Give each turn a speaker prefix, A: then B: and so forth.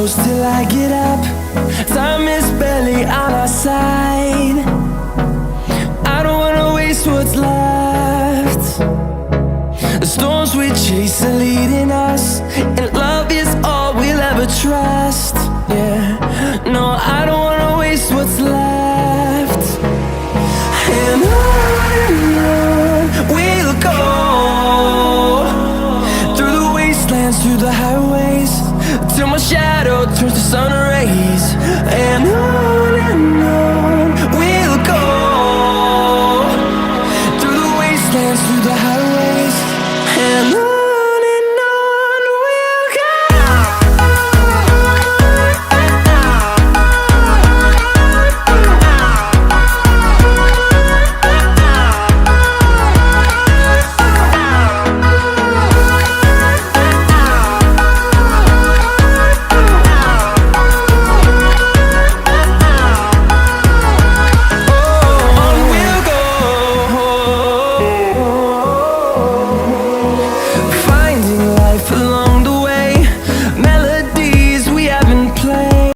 A: close till I get up. Time is barely on our side. I don't wanna waste what's left. The storms we chase are leading us